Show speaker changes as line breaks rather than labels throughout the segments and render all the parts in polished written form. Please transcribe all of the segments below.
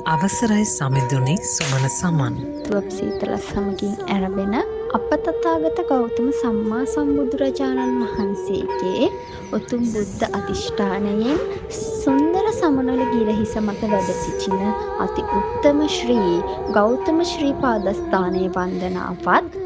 අවසරයි සමිඳුනි සුමන සමන්.
තුවප් සීතල සමගින් ඇරඹෙන අප තථාගත ගෞතම සම්මා සම්බුදුරජාණන් වහන්සේගේ උතුම් බුද්ධ අධිෂ්ඨානයෙන් සුන්දර සමනොල ගිරහිස මත වැඩ සිටින අති උත්තම ශ්‍රී ගෞතම ශ්‍රී පාදස්ථානයේ වන්දනාවත්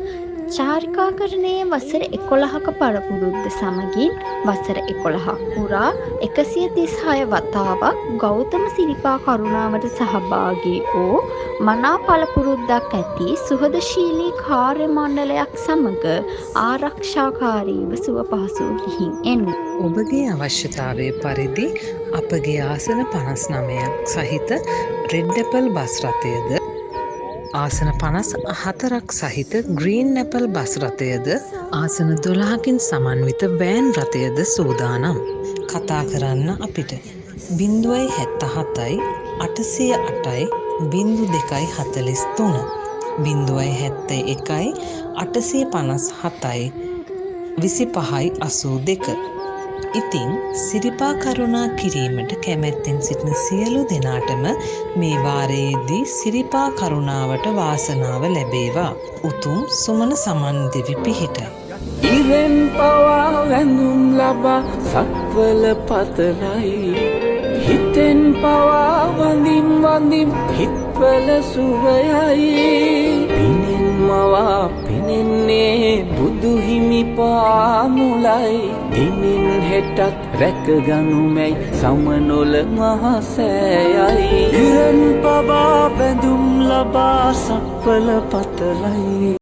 චාරිකාකරණයේ වසර 11ක පරපුරුද්ද සමගින් වසර 11ක් පුරා 136 වතාවක් ගෞතම සිරිපා කරුණාවට සහභාගී වූ මනා පළපුරුද්දක් ඇති සුහදශීලී කාර්ය මණ්ඩලයක් සමග ආරක්ෂාකාරීව සුව පහසුව ගිහින් එන්න.
ඔබගේ අවශ්‍යතාවය පරිදි අපගේ ආසන 59ක් සහිත රෙඩ් ඇපල් බස් රථයද ආසන 54ක් සහිත ග්‍රීන් ඇපල් බස් රථයද ආසන 12කින් සමන්විත වෑන් රථයද සූදානම්. කතා කරන්න අපිට 077යි 808යි 0243 071යි 857යි 2582. ඉතින් සිරිපා කරුණා කිරීමට කැමැත්තෙන් සිටින සියලු දෙනාටම මේ වාරයේදී සිරිපා කරුණාවට වාසනාව ලැබේවා. උතුම් සුමන සමන් දෙවි පිහිටයි.
ඉරෙන් පවා වැඳුම් ලබා සක්වල පතලයි හිතෙන් පවා වඳින් හිත්වල සුවයයි පිනෙන් මවා පිනෙන්නේ බුදු හිමි පාමුලයි දිනෙන් හෙටත් රැකගනුමැයි සමනොල මහසෑයයි ඉරෙන් පවා වැඳුම් ලබා සක්වල පතලයි